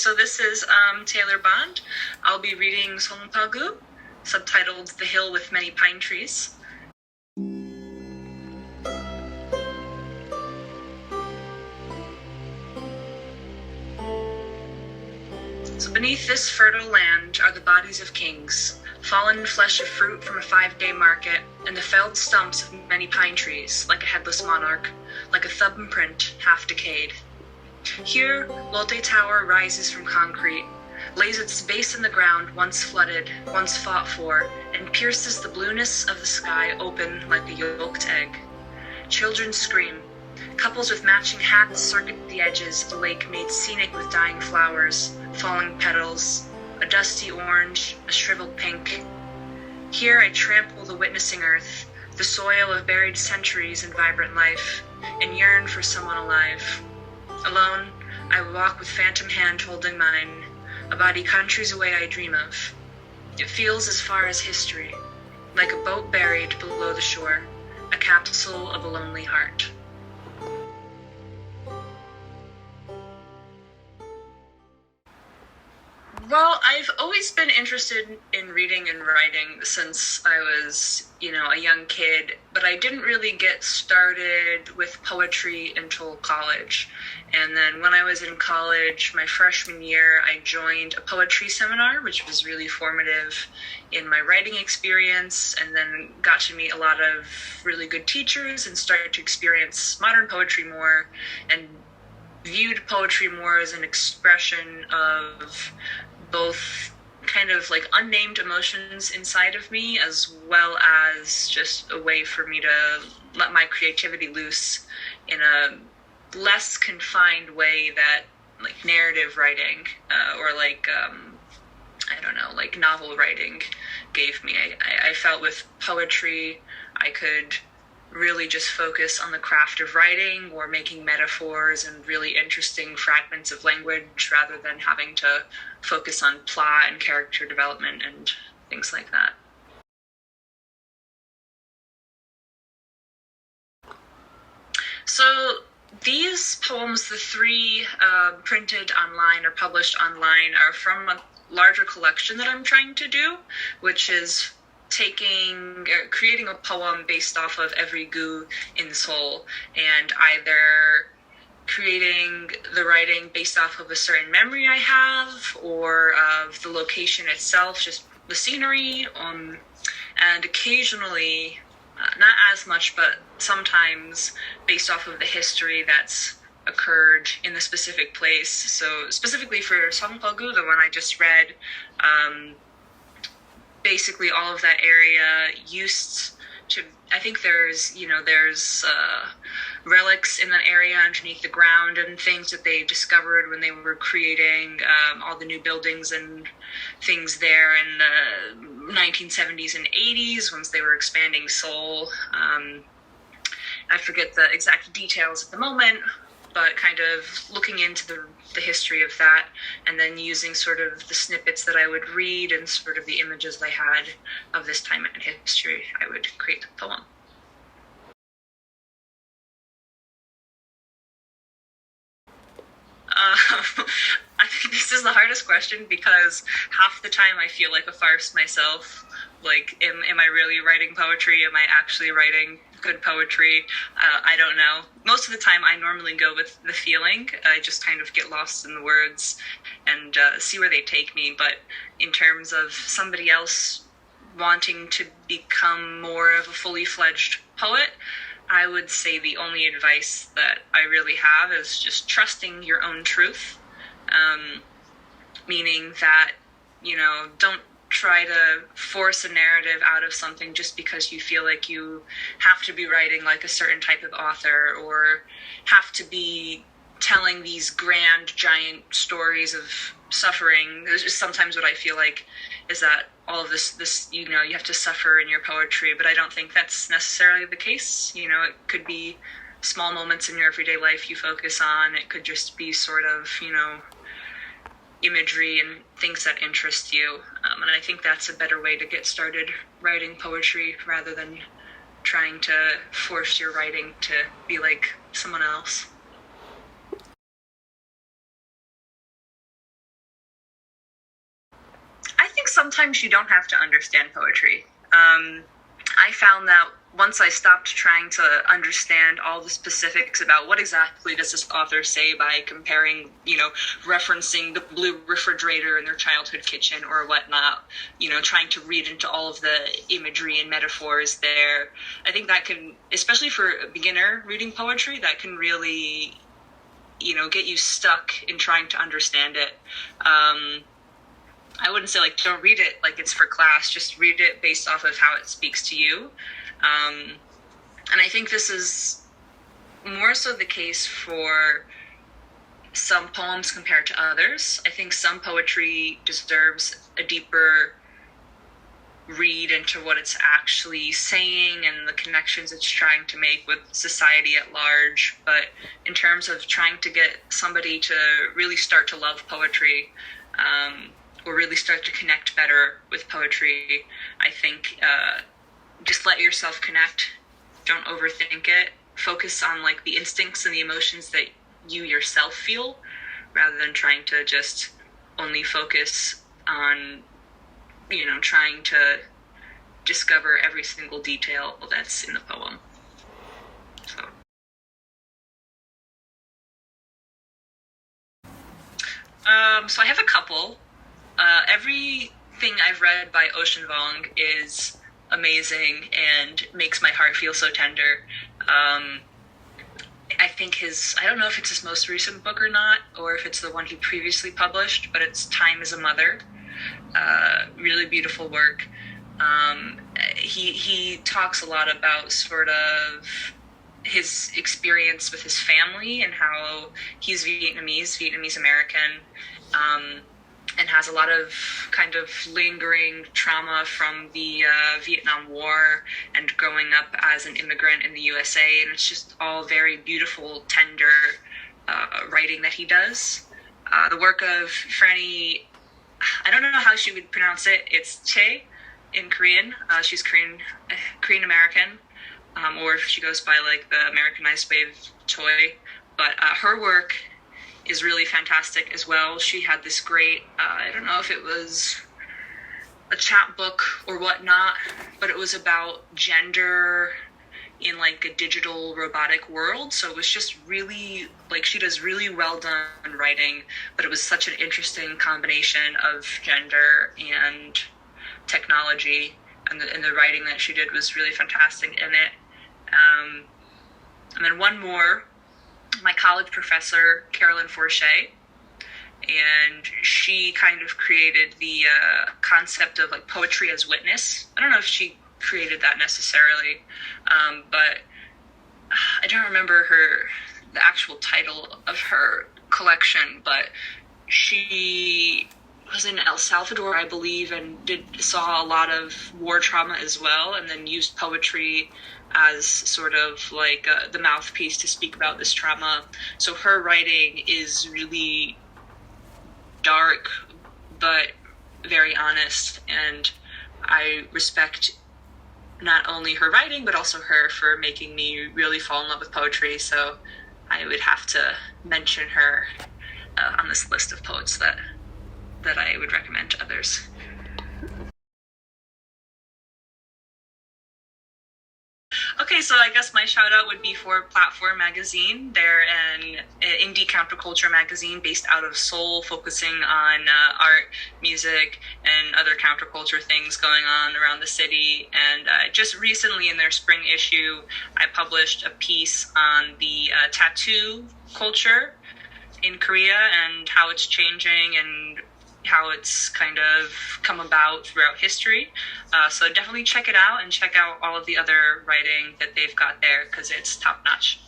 So this is Taylor Bond. I'll be reading Songpa-gu, subtitled The Hill with Many Pine Trees. So beneath this fertile land are the bodies of kings, fallen flesh of fruit from a 5-day market, and the felled stumps of many pine trees, like a headless monarch, like a thumbprint half decayed. Here, Lotte Tower rises from concrete, lays its base in the ground once flooded, once fought for, and pierces the blueness of the sky open like a yolked egg. Children scream. Couples with matching hats circuit the edges of the lake made scenic with dying flowers, falling petals, a dusty orange, a shriveled pink. Here I trample the witnessing earth, the soil of buried centuries and vibrant life, and yearn for someone alive. Alone, I walk with phantom hand holding mine, a body countries away I dream of. It feels as far as history, like a boat buried below the shore, a capsule of a lonely heart. Well, I've always been interested in reading and writing since I was, a young kid, but I didn't really get started with poetry until college. And then when I was in college, my freshman year, I joined a poetry seminar, which was really formative in my writing experience, and then got to meet a lot of really good teachers and started to experience modern poetry more and viewed poetry more as an expression of both kind of like unnamed emotions inside of me, as well as just a way for me to let my creativity loose in a less confined way that like narrative writing or like novel writing gave me. I felt with poetry I could really just focus on the craft of writing or making metaphors and really interesting fragments of language rather than having to focus on plot and character development and things like that. So these poems, the three printed online or published online, are from a larger collection that I'm trying to do, which is creating a poem based off of every gu in Seoul, and either creating the writing based off of a certain memory I have or of the location itself, just the scenery, and occasionally, not as much, but sometimes based off of the history that's occurred in the specific place. So specifically for Songpa-gu, the one I just read, basically all of that area used to, I think there's relics in that area underneath the ground and things that they discovered when they were creating all the new buildings and things there in the 1970s and 80s once they were expanding Seoul. I forget the exact details at the moment, but kind of looking into the history of that and then using sort of the snippets that I would read and sort of the images I had of this time in history, I would create the poem. I think this is the hardest question because half the time I feel like a farce myself. Like, am I really writing poetry? Am I actually writing good poetry? I don't know. Most of the time I normally go with the feeling. I just kind of get lost in the words and see where they take me. But in terms of somebody else wanting to become more of a fully fledged poet, I would say the only advice that I really have is just trusting your own truth. Meaning that, don't try to force a narrative out of something just because you feel like you have to be writing like a certain type of author or have to be telling these grand, giant stories of suffering. There's just sometimes what I feel like is that all of this, you have to suffer in your poetry, but I don't think that's necessarily the case. It could be small moments in your everyday life you focus on. It could just be sort of, imagery and things that interest you. And I think that's a better way to get started writing poetry rather than trying to force your writing to be like someone else. sometimes you don't have to understand poetry. I found that once I stopped trying to understand all the specifics about what exactly does this author say by comparing, referencing the blue refrigerator in their childhood kitchen or whatnot, trying to read into all of the imagery and metaphors there. I think that can, especially for a beginner reading poetry, that can really, get you stuck in trying to understand it. I wouldn't say don't read it like it's for class, just read it based off of how it speaks to you. And I think this is more so the case for some poems compared to others. I think some poetry deserves a deeper read into what it's actually saying and the connections it's trying to make with society at large. But in terms of trying to get somebody to really start to love poetry, or really start to connect better with poetry, I think just let yourself connect. Don't overthink it. Focus on the instincts and the emotions that you yourself feel, rather than trying to just only focus on, trying to discover every single detail that's in the poem. So I have a couple. Everything I've read by Ocean Vuong is amazing and makes my heart feel so tender. I think I don't know if it's his most recent book or not, or if it's the one he previously published, but it's Time is a Mother. Really beautiful work. He talks a lot about sort of his experience with his family and how he's Vietnamese American, and has a lot of kind of lingering trauma from the Vietnam War and growing up as an immigrant in the USA. And it's just all very beautiful, tender writing that he does. The work of Franny, I don't know how she would pronounce it. It's Che in Korean. She's Korean American, or if she goes by the Americanized way of Choi. But her work is really fantastic as well. She had this great, I don't know if it was a chapbook or whatnot, but it was about gender in a digital robotic world. So it was just really, she does really well done writing, but it was such an interesting combination of gender and technology, and the writing that she did was really fantastic in it. And then one more, my college professor, Carolyn Forche, and she kind of created the concept of poetry as witness. I don't know if she created that necessarily, but I don't remember the actual title of her collection, but she was in El Salvador, I believe, and saw a lot of war trauma as well, and then used poetry as sort of the mouthpiece to speak about this trauma. So her writing is really dark, but very honest, and I respect not only her writing, but also her for making me really fall in love with poetry. So I would have to mention her on this list of poets that I would recommend to others. Okay, so I guess my shout out would be for Platform Magazine. They're an indie counterculture magazine based out of Seoul, focusing on art, music, and other counterculture things going on around the city. And just recently in their spring issue, I published a piece on the tattoo culture in Korea and how it's changing and how it's kind of come about throughout history. So definitely check it out and check out all of the other writing that they've got there, because it's top notch.